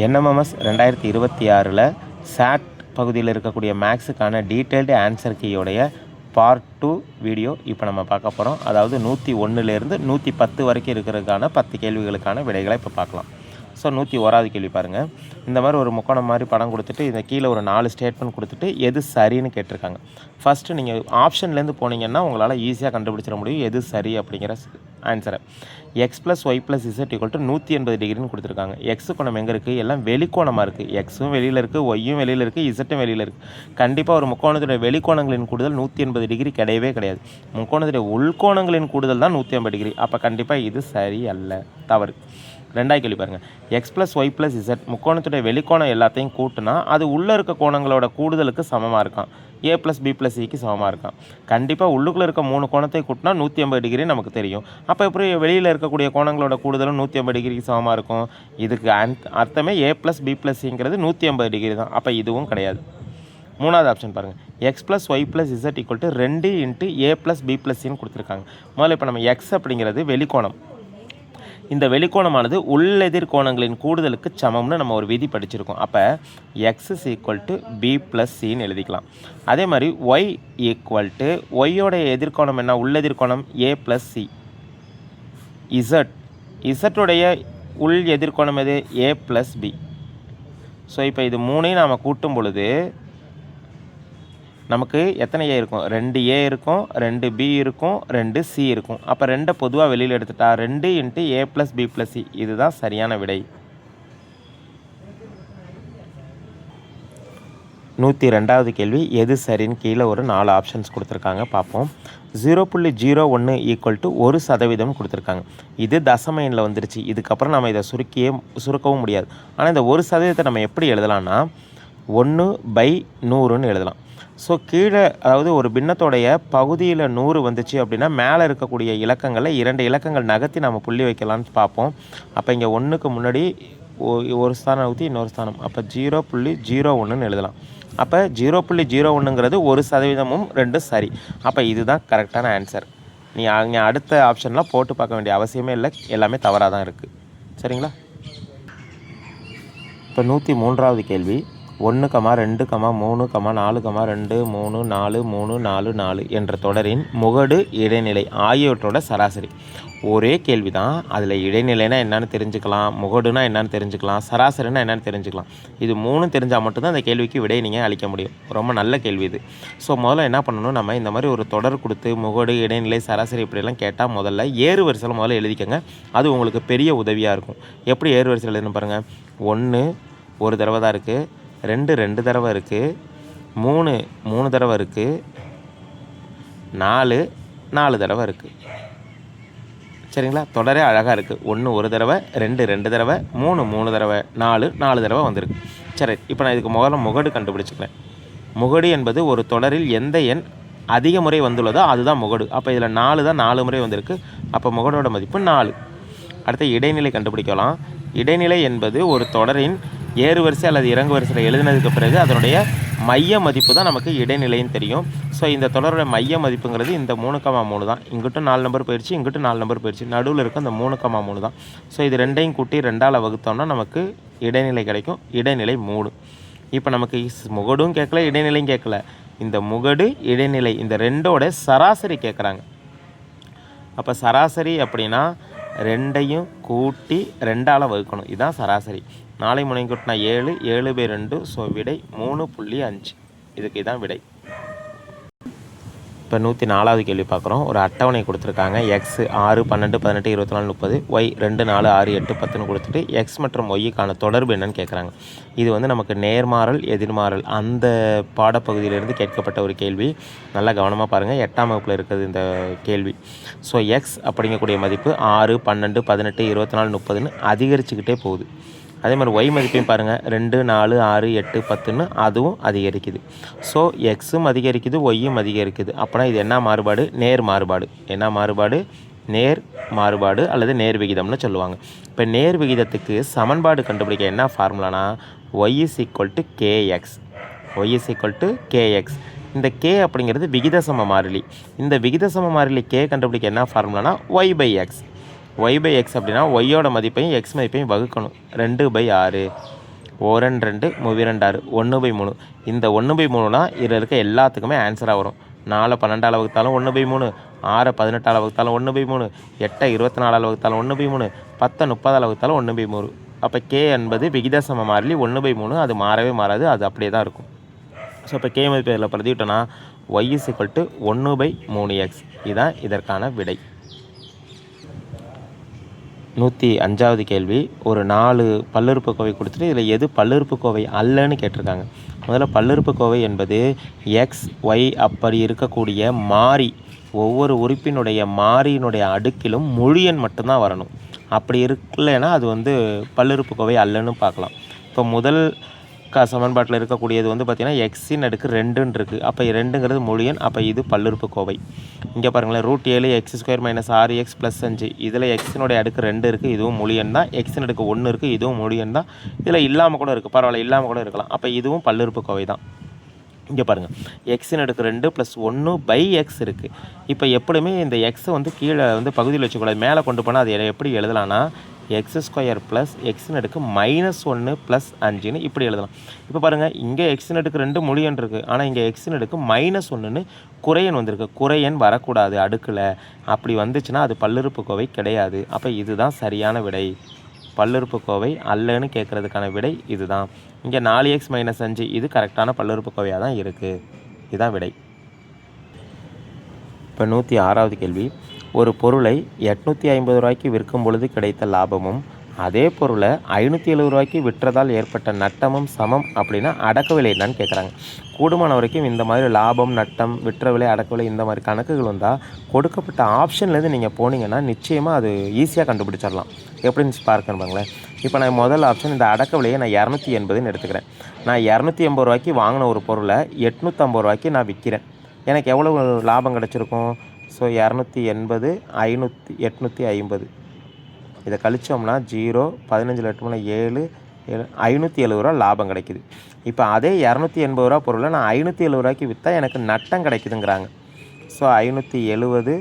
NMMS 2026 chat பகுதியில் இருக்கக்கூடிய மேக்ஸுக்கான detailed answer கீயோடைய part 2 video இப்போ நம்ம பார்க்க போகிறோம். அதாவது 101லேருந்து 110 வரைக்கும் இருக்கிறதுக்கான 10 கேள்விகளுக்கான விடைகளை இப்போ பார்க்கலாம். ஸோ 101வது கேள்வி பாருங்கள். இந்த மாதிரி ஒரு முக்கோணம் மாதிரி படம் கொடுத்துட்டு இந்த கீழே ஒரு 4 ஸ்டேட்மெண்ட் கொடுத்துட்டு எது சரின்னு கேட்டிருக்காங்க. ஃபஸ்ட்டு நீங்கள் ஆப்ஷன்லேருந்து போனீங்கன்னா உங்களால் ஈஸியாக கண்டுபிடிச்சிட முடியும் எது சரி அப்படிங்கிற ஆன்சரை. X plus Y plus Z equal to 180 டிகிரின்னு கொடுத்துருக்காங்க. எக்ஸு கோணம் எங்கே இருக்குது? எல்லாம் வெளிக்கோணமாக இருக்குது. எக்ஸும் வெளியில் இருக்குது, ஒய்யும் வெளியில் இருக்குது, இசட்டும் வெளியில் இருக்குது. கண்டிப்பாக ஒரு முக்கோணத்துடைய வெளிக்கோணங்களின் கூடுதல் 180 டிகிரி கிடையவே கிடையாது. முக்கோணத்துடைய உள்கோணங்களின் கூடுதல் தான் 180 டிகிரி. அப்போ கண்டிப்பாக இது சரி அல்ல, தவறு. ரெண்டாவது கேள்வி பாருங்கள். X plus Y plus z முக்கோணத்துடைய வெளிக்கோணம் எல்லாத்தையும் கூட்டினா அது உள்ளே இருக்க கோணங்களோட கூடுதலுக்கு சமமாக இருக்கான். ஏ ப்ளஸ் பி ப்ளஸ் சிக்கு சமமாக இருக்கான். கண்டிப்பாக உள்ளுக்குள்ளே இருக்க 3 கோணத்தை கூட்டினா 180 டிகிரி நமக்கு தெரியும். அப்போ எப்படி வெளியில் இருக்கக்கூடிய கோணங்களோட கூடுதலும் 180 டிகிரிக்கு சமமாக இருக்கும்? இதுக்கு அர்த்தமே ஏ ப்ளஸ் பி ப்ளஸ் சிங்கிறது 180 டிகிரி தான். அப்போ இதுவும் கிடையாது. மூணாவது ஆப்ஷன் பாருங்கள். X plus Y plus Z equal to 2 into a plus b plus சின்னு கொடுத்துருக்காங்க. முதல்ல இப்போ நம்ம எக்ஸ் அப்படிங்கிறது வெளிக்கோணம். இந்த வெளிக்கோணமானது உள்ளெதிர் கோணங்களின் கூடுதலுக்கு சமம்னு நம்ம ஒரு விதி படிச்சிருக்கோம். அப்போ x is equal to b plus சின்னு எழுதிக்கலாம். அதே மாதிரி ஒய் ஈக்குவல் டு ஒய்யோடைய எதிர்கோணம் என்ன? உள்ளெதிர்கோணம் ஏ ப்ளஸ் சி. இசட்டுடைய உள் எதிர்கோணம் எது? ஏ ப்ளஸ் பி. ஸோ இப்போ இது மூணையும் நாம் கூட்டும் பொழுது நமக்கு எத்தனை ஏ இருக்கும்? 2 ஏ இருக்கும், 2 பி இருக்கும், 2 சி இருக்கும். அப்போ 2 பொதுவாக வெளியில் எடுத்துட்டா 2 into a plus b plus C. இதுதான் சரியான விடை. 102வது கேள்வி எது சரின்னு கீழே ஒரு 4 ஆப்ஷன்ஸ் கொடுத்துருக்காங்க, பார்ப்போம். 0.01 ஈக்குவல் டு 1% கொடுத்துருக்காங்க. இது தசம எண்ணில் வந்துருச்சு. இதுக்கப்புறம் நம்ம இதை சுருக்கவும் முடியாது. ஆனால் இந்த 1% நம்ம எப்படி எழுதலாம்னா 1/100ன்னு எழுதலாம். ஸோ கீழே அதாவது ஒரு பின்னத்தோடைய பகுதியில் 100 வந்துச்சு அப்படின்னா மேலே இருக்கக்கூடிய இலக்கங்களில் 2 இலக்கங்கள் நகர்த்தி நம்ம புள்ளி வைக்கலான்னு பார்ப்போம். அப்போ இங்கே 1க்கு முன்னாடி ஒரு ஸ்தானம் ஊற்றி இன்னொரு ஸ்தானம், அப்போ 0.01ன்னு எழுதலாம். அப்போ 0.01ங்கிறது 1%ம் 2 சரி. அப்போ இதுதான் கரெக்டான ஆன்சர். நீ அங்கே அடுத்த ஆப்ஷன்லாம் போட்டு பார்க்க வேண்டிய அவசியமே இல்லை, எல்லாமே தவறாக தான் இருக்குது. சரிங்களா? இப்போ 103வது கேள்வி. 1, 2, 3, 4, 2, 3, 4, 3, 4, 4 என்ற தொடரின் முகடு இடைநிலை ஆகியவற்றோட சராசரி. ஒரே கேள்வி தான். அதில் இடைநிலைனா என்னென்னு தெரிஞ்சுக்கலாம், முகடுனா என்னென்னு தெரிஞ்சுக்கலாம், சராசரினா என்னென்னு தெரிஞ்சுக்கலாம். இது 3 தெரிஞ்சால் மட்டும்தான் அந்த கேள்விக்கு விடையை நீங்கள் அளிக்க முடியும். ரொம்ப நல்ல கேள்வி இது. ஸோ முதல்ல என்ன பண்ணணும், நம்ம இந்த மாதிரி ஒரு தொடர் கொடுத்து முகடு இடைநிலை சராசரி இப்படியெல்லாம் கேட்டால் முதல்ல ஏறு வரிசையில் முதல்ல எழுதிக்கங்க. அது உங்களுக்கு பெரிய உதவியாக இருக்கும். எப்படி ஏறு வரிசையில் எழுதுன்னு பாருங்கள். 1 ஒரு தடவை தான் இருக்குது, 2 2 தடவை இருக்குது, 3 தடவை இருக்குது, 4 4 தடவை இருக்குது. சரிங்களா? தொடரே அழகாக இருக்குது. 1 ஒரு தடவை, 2 2 தடவை, 3 தடவை, 4 4 தடவை வந்திருக்கு. சரி, இப்போ நான் இதுக்கு முதல்ல முகடு கண்டுபிடிச்சிக்கிறேன். முகடு என்பது ஒரு தொடரில் எந்த எண் அதிக முறை வந்துள்ளதோ அதுதான் முகடு. அப்போ இதில் 4 தான் 4 முறை வந்திருக்கு. அப்போ முகடோட மதிப்பு 4. அடுத்த இடைநிலை கண்டுபிடிக்கலாம். இடைநிலை என்பது ஒரு தொடரின் ஏறு வரிசை அல்லது இறங்கு வரிசையில் எழுதினதுக்கு பிறகு அதனுடைய மைய மதிப்பு தான் நமக்கு இடைநிலைன்னு தெரியும். ஸோ இந்த தொடரோட மைய மதிப்புங்கிறது இந்த 3,3 தான். இங்கிட்டும் 4 நம்பர் போயிடுச்சு, இங்கிட்டும் 4 நம்பர் போயிடுச்சு, நடுவில் இருக்க அந்த 3,3 தான். ஸோ இது ரெண்டையும் கூட்டி 2ஆல் வகுத்தோம்னா நமக்கு இடைநிலை கிடைக்கும். இடைநிலை 3. இப்போ நமக்கு முகடும் கேட்கல, இடைநிலையும் கேட்கல. இந்த முகடு இடைநிலை இந்த ரெண்டோட சராசரி கேட்குறாங்க. அப்போ சராசரி அப்படின்னா 2ஐயும் கூட்டி 2ஆல் வகுக்கணும். இதுதான் சராசரி. 4 3 கூட்டினா 7, 7/2. ஸோ விடை 3.5. இதுக்கு இதான் விடை. இப்போ 104வது கேள்வி பார்க்குறோம். ஒரு அட்டவணை கொடுத்துருக்காங்க. எக்ஸ் 6 12 18 24 30, ஒய் 2 4 6 8 10ன்னு கொடுத்துட்டு எக்ஸ் மற்றும் ஒய்க்கான தொடர்பு என்னன்னு கேட்குறாங்க. இது வந்து நமக்கு நேர்மாறல் எதிர்மாறல் அந்த பாடப்பகுதியிலிருந்து கேட்கப்பட்ட ஒரு கேள்வி. நல்லா கவனமாக பாருங்கள். 8ஆம் வகுப்பில் இருக்குது இந்த கேள்வி. ஸோ எக்ஸ் அப்படிங்கக்கூடிய மதிப்பு 6 12 18 24 30ன்னு அதிகரிச்சுக்கிட்டே போகுது. அதே மாதிரி ஒய் மதிப்பையும் பாருங்கள். 2 4 6 8 10ன்னு அதுவும் அதிகரிக்குது. ஸோ எக்ஸும் அதிகரிக்குது, ஒய்யும் அதிகரிக்குது. அப்போனா இது என்ன மாறுபாடு? நேர் மாறுபாடு. என்ன மாறுபாடு? நேர் மாறுபாடு அல்லது நேர் விகிதம்னு சொல்லுவாங்க. இப்போ நேர் விகிதத்துக்கு சமன்பாடு கண்டுபிடிக்க என்ன ஃபார்முலானா y is equal to kx. y is equal to kx. இந்த k அப்படிங்கிறது விகிதசம மாறிலி. இந்த விகிதசம மாறிலி k கண்டுபிடிக்க என்ன ஃபார்முலானா y/x. y/x அப்படின்னா ஒய்யோட மதிப்பையும் எக்ஸ் மதிப்பையும் வகுக்கணும். 2/6. ஓரன் 2 மூவிரண்டு 6 1/3. இந்த 1/3 இதில் இருக்க எல்லாத்துக்குமே ஆன்சராக வரும். 4 12ஆல் வகுத்தாலும் 1/3, 6 18ஆல் வகுத்தாலும் 1/3, 8 24ஆல் வகுத்தாலும் 1/3, 10 30ஆல் வகுத்தாலும் 1/3. அப்போ கே என்பது விகிதசம மாறிலி 1/3, அது மாறவே மாறாது, அது அப்படியே தான் இருக்கும். ஸோ இப்போ கே மதிப்பு இதில் பிரதிவிட்டோன்னா y = 1/3x. இதுதான் இதற்கான விடை. 105வது கேள்வி. ஒரு 4 பல்லுறுப்புக்கோவை கொடுத்துட்டு இதில் எது பல்லுறுப்புக்கோவை அல்லன்னு கேட்டிருக்காங்க. முதல்ல பல்லுறுப்புக்கோவை என்பது எக்ஸ் ஒய் அப்படி இருக்கக்கூடிய மாறி, ஒவ்வொரு உறுப்பினுடைய மாறியினுடைய அடுக்கிலும் முழு எண் மட்டும்தான் வரணும். அப்படி இருக்கலைன்னா அது பல்லுறுப்புக்கோவை அல்லன்னு பார்க்கலாம். இப்போ முதல் சமன்பாட்டில் இருக்கக்கூடியது பார்த்திங்கன்னா எக்ஸின் அடுக்கு 2ன்னு இருக்குது. அப்போ 2ங்கிறது முழு எண். அப்போ இது பல்லுறுப்புக்கோவை. இங்கே பாருங்களேன், -7 x² - 6x + 5. இதில் எக்ஸினுடைய அடுக்கு 2 இருக்குது, இதுவும் முழு எண் தான். எக்ஸின் அடுக்கு 1 இருக்குது, இதுவும் முழு எண் தான். இதில் இல்லாமல் கூட இருக்குது, பரவாயில்ல, இல்லாமல் கூட இருக்கலாம். அப்போ இதுவும் பல்லுறுப்புக்கோவை தான். இங்கே பாருங்கள், எக்ஸின் அடுக்கு 2 + 1/x இருக்குது. இப்போ எப்படியுமே இந்த எக்ஸை கீழே பகுதியில் வச்சுக்கூடாது, மேலே கொண்டு போனால் அது எப்படி எழுதலாம்னா x² + எக்ஸின் அடுக்கு -1 + 5ன்னு இப்படி எழுதலாம். இப்போ பாருங்கள், இங்கே எக்ஸின் அடுக்கு 2 முழு எண் இருக்குது, ஆனால் இங்கே எக்ஸின் அடுக்கு -1ன்னு குறையன் வந்திருக்கு. குறையன் வரக்கூடாது அடுக்கில். அப்படி வந்துச்சுன்னா அது பல்லுறுப்புக்கோவை கிடையாது. அப்போ இதுதான் சரியான விடை. பல்லுறுப்புக்கோவை அல்லன்னு கேட்குறதுக்கான விடை இதுதான். இங்கே 4x - 5 இது கரெக்டான பல்லுறுப்புக்கோவையாக தான் இருக்குது. இதுதான் விடை. இப்போ 106வது கேள்வி. ஒரு பொருளை 850 ரூபாய்க்கு விற்கும் பொழுது கிடைத்த லாபமும் அதே பொருளை 570 ரூபாய்க்கு விற்றதால் ஏற்பட்ட நட்டமும் சமம் அப்படின்னா அடக்க விலை என்னன்னு கேட்குறாங்க. கூடுமான வரைக்கும் இந்த மாதிரி லாபம், நட்டம், விற்ற விலை, அடக்க விலை இந்த மாதிரி கணக்குகள் வந்தால் கொடுக்கப்பட்ட ஆப்ஷன்லேருந்து நீங்கள் போனீங்கன்னா நிச்சயமாக அது ஈஸியாக கண்டுபிடிச்சிடலாம். எப்படின்னு பார்க்கணுங்களேன். இப்போ நான் முதல் ஆப்ஷன், இந்த அடக்க விலையை நான் 280ன்னு எடுத்துக்கிறேன். நான் 280 ரூபாய்க்கு வாங்கின ஒரு பொருளை 850 ரூபாய்க்கு நான் விற்கிறேன். எனக்கு எவ்வளோ லாபம் கிடச்சிருக்கும்? ஸோ 280, 850 இதை கழிச்சோம்னா 0, 15 8 7, 570 ரூபா லாபம் கிடைக்குது. இப்போ அதே 280 ரூபா பொருளை நான் 570 ரூபாய்க்கு விற்றா எனக்கு நட்டம் கிடைக்குதுங்கிறாங்க. ஸோ 570,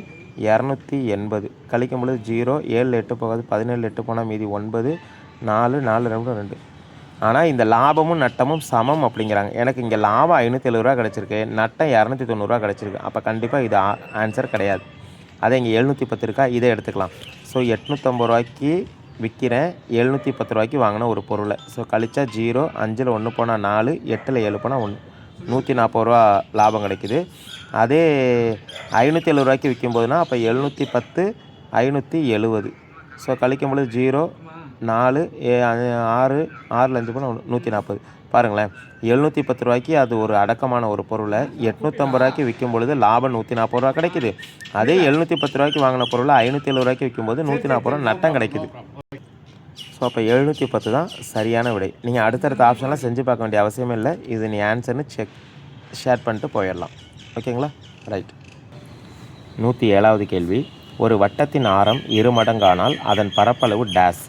280 கழிக்கும் பொழுது 0, 7 8 போகாது, 17 8 போனால் மீதி 9, 4 4 2 2. ஆனால் இந்த லாபமும் நட்டமும் சமம் அப்படிங்கிறாங்க. எனக்கு இங்கே லாபம் 570 ரூபா கிடச்சிருக்கு, நட்டம் 290 ரூபா கிடச்சிருக்கு. அப்போ கண்டிப்பாக இது ஆன்சர் கிடையாது. அதே இங்கே 710 இருக்கா, இதை எடுத்துக்கலாம். ஸோ 850 ரூபாய்க்கு விற்கிறேன், 710 ரூபாய்க்கு வாங்கின ஒரு பொருளை. ஸோ கழிச்சா 0, 5ல் 1 போனால் 4, 8ல் 7 போனால் 1, 140 ரூபா லாபம் கிடைக்குது. அதே 570 ரூபாய்க்கு விற்கும்போதுனா அப்போ 710, 570. ஸோ கழிக்கும் பொழுது 0, 4, 6, 6ல் 5 போனால் 140. பாருங்களேன், 710 ரூபாய்க்கு அது ஒரு அடக்கமான ஒரு பொருளை 850 ரூபாய்க்கு விற்கும் பொழுது லாபம் 140 ரூபா கிடைக்குது. அதே 710 ரூபாய்க்கு வாங்கின பொருளை 570 ரூபாய்க்கு விற்கும்போது 140 ரூபா நட்டம் கிடைக்குது. ஸோ அப்போ 710 தான் சரியான விடை. நீங்கள் அடுத்தடுத்த ஆப்ஷன்லாம் செஞ்சு பார்க்க வேண்டிய அவசியமே இல்லை. இது நீ ஆன்சர்னு ஷேர் பண்ணிட்டு போயிடலாம். ஓகேங்களா? ரைட். 107வது கேள்வி. ஒரு வட்டத்தின் ஆரம் 2 மடங்கானால் அதன் பரப்பளவு டேஸ்.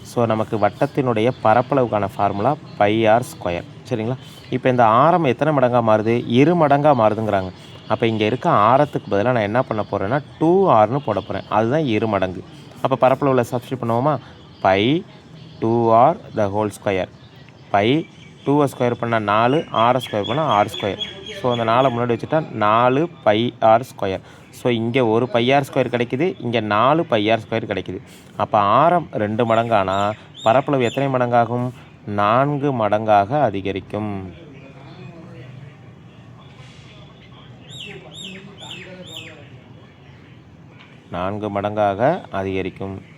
ஸோ நமக்கு வட்டத்தினுடைய பரப்பளவுக்கான ஃபார்முலா πr². சரிங்களா? இப்போ இந்த ஆரம் எத்தனை மடங்காக மாறுது? 2 மடங்காக மாறுதுங்கிறாங்க. அப்போ இங்கே இருக்க ஆரத்துக்கு பதிலாக நான் என்ன பண்ண போகிறேன்னா 2r போட போகிறேன். அதுதான் 2 மடங்கு. அப்போ பரப்பளவில் சப்ஸ்டிட் பண்ணுவோமா? π2r². π 2r² பண்ணால் 4, r² பண்ணால் r². ஸோ அந்த 4 முன்னாடி வச்சுட்டா 4πr². ஸோ இங்கே ஒரு πr² கிடைக்குது, இங்கே 4πr² கிடைக்குது. அப்போ ஆரம் 2 மடங்கானால் பரப்பளவு எத்தனை மடங்காகும்? 4 மடங்காக அதிகரிக்கும்.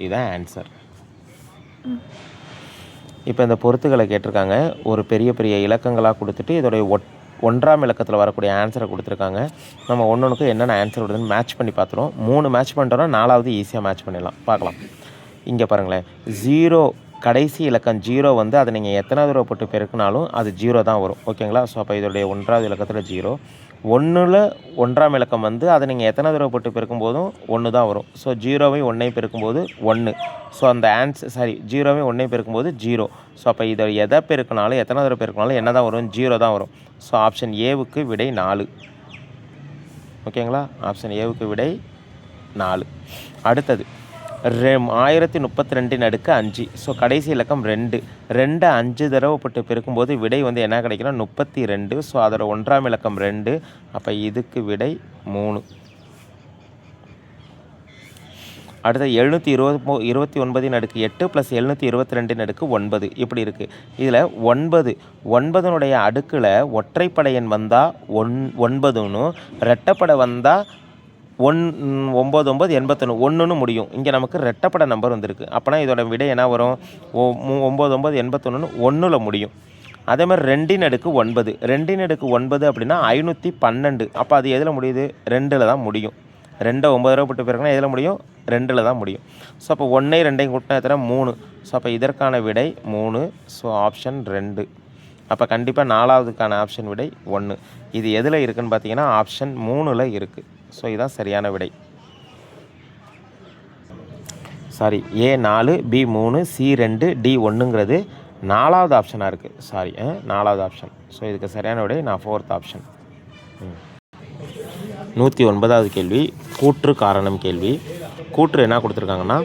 இதுதான் ஆன்சர். இப்போ இந்த பொறுத்துக்களை கேட்டிருக்காங்க. ஒரு பெரிய பெரிய இலக்கங்களாக கொடுத்துட்டு இதோடைய 1ஆம் இலக்கத்தில் வரக்கூடிய ஆன்சரை கொடுத்துருக்காங்க. நம்ம ஒன்றுக்கு என்னென்ன ஆன்சர் வருதுன்னு மேட்ச் பண்ணி பார்த்துருவோம். 3 மேட்ச் பண்ணிட்டோம்னா 4வது ஈஸியாக மேட்ச் பண்ணிடலாம். பார்க்கலாம். இங்கே பாருங்களேன், 0 கடைசி இலக்கம் 0 அதை நீங்கள் எத்தனாவது ரூபா போட்டு பெருக்கினாலும் அது 0 தான் வரும். ஓகேங்களா? ஸோ அப்போ இதோடைய 1ஆவது இலக்கத்தில் 0. 1ல் 1ஆம் இலக்கம் அதை நீங்கள் எத்தனாவது ரூபா போட்டு பெருக்கும்போதும் 1 தான் வரும். ஸோ 0வை 1ஐ பெருக்கும்போது 1. ஸோ அந்த ஆன்சர் 0வை 1ஐ பெருக்கும்போது 0. ஸோ அப்போ இதை எதை பெருக்கினாலும் எத்தனாவது ரூபா பெருக்கினாலும் என்ன தான் வரும்? 0 தான் வரும். ஸோ ஆப்ஷன் ஏவுக்கு விடை 4. ஓகேங்களா? ஆப்ஷன் ஏவுக்கு விடை 4. அடுத்தது 1032 ஸோ கடைசி இலக்கம் 2. 2 5 தடவை போட்டு பெருக்கும்போது விடை வந்து என்ன கிடைக்குன்னா 32. ஸோ அதோட 1ஆம் இலக்கம் 2. அப்போ இதுக்கு விடை 3. அடுத்த 729 + 722 9 இப்படி இருக்குது. இதில் 9னுடைய அடுக்கில் ஒற்றைப்படை எண் வந்தால் 9ன்னு, ரெட்டைப்படை வந்தால் 99 81 1ன்னு முடியும். இங்கே நமக்கு ரெட்டைப்படை நம்பர் வந்திருக்கு. அப்போனா இதோட விடை என்ன வரும்? 99 81 1ல் முடியும். அதே மாதிரி 2ன் அடுக்கு 9. 2ன் அடுக்கு 9 அப்படின்னா 512. அப்போ அது எதில் முடியுது? 2ல் தான் முடியும். 2 9 தடவை போட்டு பெருக்கினா எதில் முடியும்? 2ல் தான் முடியும். ஸோ அப்போ 1ஐயும் 2ஐயும் கூட்டினா எத்தனை? 3. ஸோ அப்போ இதற்கான விடை 3. So option 2. அப்போ கண்டிப்பாக 4வதுக்கான ஆப்ஷன் விடை 1. இது எதில் இருக்குதுன்னு பார்த்தீங்கன்னா ஆப்ஷன் 3ல் இருக்குது. ஸோ இதுதான் சரியான விடை. சாரி, A4 B3 C2 D1ங்கிறது 4வது ஆப்ஷனாக இருக்குது. சாரி, 4வது ஆப்ஷன். ஸோ இதுக்கு சரியான விடை நான் 4th ஆப்ஷன். 109வது கேள்வி, கூற்று காரணம் கேள்வி. கூற்று என்ன கொடுத்துருக்காங்கன்னா,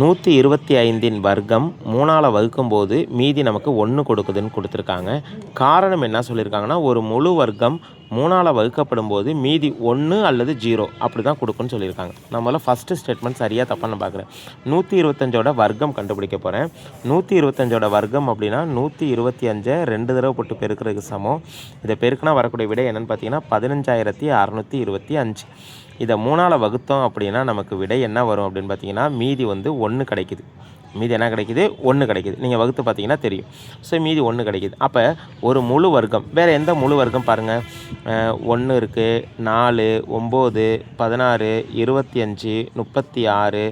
125ன் வர்க்கம் 3ஆல் வகுக்கும்போது மீதி நமக்கு 1 கொடுக்குதுன்னு கொடுத்துருக்காங்க. காரணம் என்ன சொல்லியிருக்காங்கன்னா, ஒரு முழு வர்க்கம் 3ஆல் வகுக்கப்படும் போது மீதி 1 அல்லது 0 அப்படி தான் கொடுக்குன்னு சொல்லியிருக்காங்க. நம்மள ஃபஸ்ட்டு ஸ்டேட்மெண்ட் சரியாக தப்பான்னு பார்க்குறேன். 125ஓட வர்க்கம் கண்டுபிடிக்க போகிறேன். 125ஓட வர்க்கம் அப்படின்னா 125 2 தடவை போட்டு பெருக்கிறதுக்கு சமம். இதை பெருக்கினா வரக்கூடிய விடை என்னென்னு பார்த்தீங்கன்னா 15625. இதை 3ஆல் வகுத்தோம் அப்படின்னா நமக்கு விடை என்ன வரும் அப்படின்னு பார்த்தீங்கன்னா மீதி வந்து 1 கிடைக்குது. மீதி என்ன கிடைக்குது? 1 கிடைக்குது. நீங்கள் வகுத்து பார்த்தீங்கன்னா தெரியும். ஸோ மீதி 1 கிடைக்குது. அப்போ ஒரு முழு வர்க்கம், வேறு எந்த முழு வர்க்கம் பாருங்கள், 1 இருக்குது, 4 9 16 25 36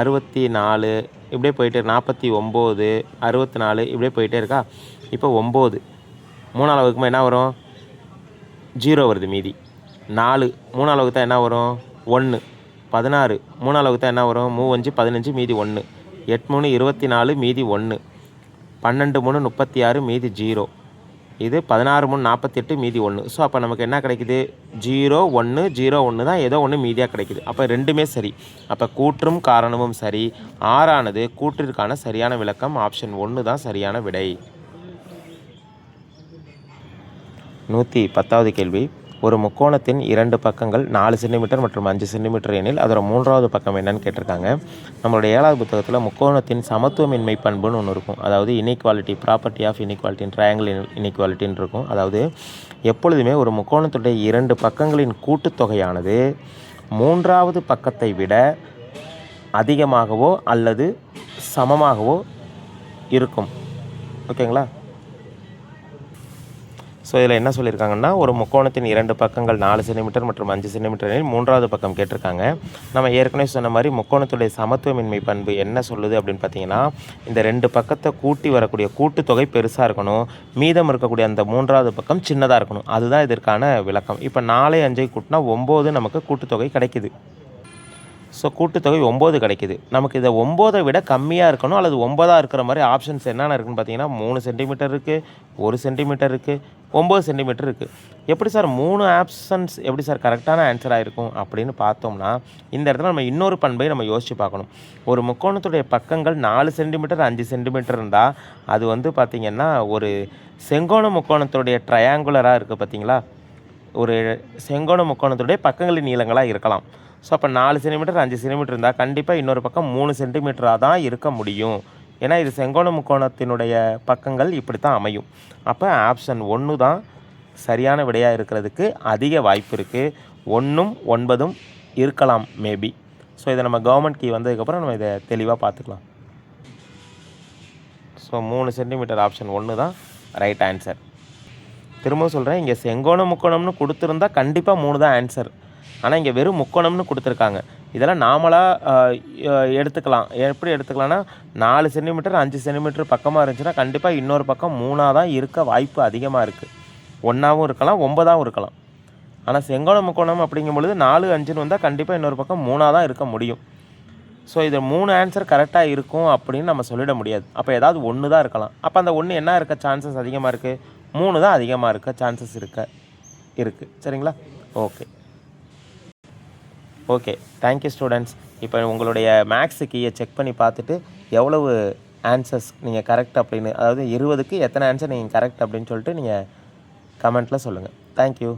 64 இப்படியே போயிட்டு 49 64 இப்படியே போயிட்டே இருக்கா. இப்போ 9 3ஆல் வகுக்கும்போது என்ன வரும்? 0 வருது மீதி. 4 3ஆல் வகுத்தா என்ன வரும்? 1. 16 3ஆல் வகுத்தா என்ன வரும்? 3 5 15 மீதி 1. 8 3 24 மீதி 1. 12 3 36 மீதி 0. இது 16 3 48 மீதி 1. ஸோ அப்போ நமக்கு என்ன கிடைக்குது? 0 1 0 1 தான் ஏதோ ஒன்று மீதியாக கிடைக்குது. அப்போ ரெண்டுமே சரி. அப்போ கூற்றும் காரணமும் சரி. 6ஆனது கூற்றிற்கான சரியான விளக்கம். ஆப்ஷன் 1 தான் சரியான விடை. 110வது கேள்வி, ஒரு முக்கோணத்தின் 2 பக்கங்கள் 4 சென்டிமீட்டர் மற்றும் 5 சென்டிமீட்டர் எனில் அதோட 3வது பக்கம் என்னன்னு கேட்டிருக்காங்க. நம்மளுடைய 7வது புத்தகத்தில் முக்கோணத்தின் சமத்துவமின்மை பண்புன்னு ஒன்று இருக்கும். அதாவது inequality, property of inequality, triangle இன்இக்வாலிட்டின்னு இருக்கும். அதாவது எப்பொழுதுமே ஒரு முக்கோணத்துடைய 2 பக்கங்களின் கூட்டுத்தொகையானது 3வது பக்கத்தை விட அதிகமாகவோ அல்லது சமமாகவோ இருக்கும். ஓகேங்களா? ஸோ இதில் என்ன சொல்லியிருக்காங்கன்னா, ஒரு முக்கோணத்தின் 2 பக்கங்கள் 4 சென்டிமீட்டர் மற்றும் 5 சென்டிமீட்டர் எனில் 3வது பக்கம் கேட்டிருக்காங்க. நம்ம ஏற்கனவே சொன்ன மாதிரி முக்கோணத்துடைய சமத்துவமின்மை பண்பு என்ன சொல்லுது அப்படின்னு பார்த்தீங்கன்னா, இந்த 2 பக்கத்தை கூட்டி வரக்கூடிய கூட்டுத்தொகை பெருசாக இருக்கணும், மீதம் இருக்கக்கூடிய அந்த 3வது பக்கம் சின்னதாக இருக்கணும். அதுதான் இதற்கான விளக்கம். இப்போ 4 5 கூட்டினா 9 நமக்கு கூட்டுத்தொகை கிடைக்குது. ஸோ கூட்டுத்தொகை 9 கிடைக்குது. நமக்கு இதை 9ஐ விட கம்மியாக இருக்கணும் அல்லது 9ஆக இருக்கிற மாதிரி ஆப்ஷன்ஸ் என்னென்ன இருக்குதுன்னு பார்த்தீங்கன்னா 3 சென்டிமீட்டர் இருக்குது, 1 சென்டிமீட்டர் இருக்குது, 9 சென்டிமீட்டர் இருக்குது. எப்படி சார் 3 ஆப்ஷன்ஸ் எப்படி சார் கரெக்டான ஆன்சராக இருக்கும் அப்படின்னு பார்த்தோம்னா, இந்த இடத்துல நம்ம இன்னொரு பண்பை நம்ம யோசித்து பார்க்கணும். ஒரு முக்கோணத்துடைய பக்கங்கள் 4 சென்டிமீட்டர் 5 சென்டிமீட்டர் இருந்தால் அது வந்து பார்த்திங்கன்னா ஒரு செங்கோண முக்கோணத்துடைய ட்ரையாங்குலராக இருக்குது பார்த்தீங்களா. ஒரு செங்கோண முக்கோணத்துடைய பக்கங்களின் நீளங்களாக இருக்கலாம். ஸோ அப்போ 4 சென்டிமீட்டர் 5 சென்டிமீட்டர் இருந்தால் கண்டிப்பாக இன்னொரு பக்கம் 3 சென்டிமீட்டராக தான் இருக்க முடியும். ஏன்னா இது செங்கோண முக்கோணத்தினுடைய பக்கங்கள் இப்படி தான் அமையும். அப்போ ஆப்ஷன் 1 தான் சரியான விடையாக இருக்கிறதுக்கு அதிக வாய்ப்பு இருக்குது. 1ம் 9ம் இருக்கலாம் மேபி. ஸோ இதை நம்ம கவர்மெண்ட் கீ வந்ததுக்கப்புறம் நம்ம இதை தெளிவாக பார்த்துக்கலாம். ஸோ 3 சென்டிமீட்டர் ஆப்ஷன் 1 தான் ரைட் ஆன்சர். திரும்பவும் சொல்கிறேன், இங்கே செங்கோண முக்கோணம்னு கொடுத்துருந்தா கண்டிப்பாக 3 தான் ஆன்சர். ஆனால் இங்கே வெறும் முக்கோணம்னு கொடுத்துருக்காங்க. இதெல்லாம் நாமளாக எடுத்துக்கலாம். எப்படி எடுத்துக்கலாம்னா 4 சென்டிமீட்டர் 5 சென்டிமீட்டர் பக்கமாக இருந்துச்சுன்னா கண்டிப்பாக இன்னொரு பக்கம் 3ஆக தான் இருக்க வாய்ப்பு அதிகமாக இருக்குது. 1ஆகவும் இருக்கலாம், 9ஆகவும் இருக்கலாம். ஆனால் செங்கோண முக்கோணம் அப்படிங்கும் பொழுது 4 5ன்னு வந்தால் கண்டிப்பாக இன்னொரு பக்கம் 3ஆக தான் இருக்க முடியும். ஸோ இது 3 ஆன்சர் கரெக்டாக இருக்கும் அப்படின்னு நம்ம சொல்லிட முடியாது. அப்போ ஏதாவது 1 தான் இருக்கலாம். அப்போ அந்த 1 என்ன இருக்க சான்சஸ் அதிகமாக இருக்குது? 3 தான் அதிகமாக இருக்க சான்சஸ் இருக்குது. சரிங்களா? Okay, thank you students. இப்போ உங்களுடைய மேக்ஸு கீயை செக் பண்ணி பார்த்துட்டு எவ்வளவு ஆன்சர்ஸ் நீங்கள் கரெக்ட் அப்படின்னு, அதாவது 20க்கு எத்தனை ஆன்சர் நீங்கள் கரெக்ட் அப்படின்னு சொல்லிட்டு நீங்கள் கமெண்ட்டில் சொல்லுங்கள். தேங்க்யூ.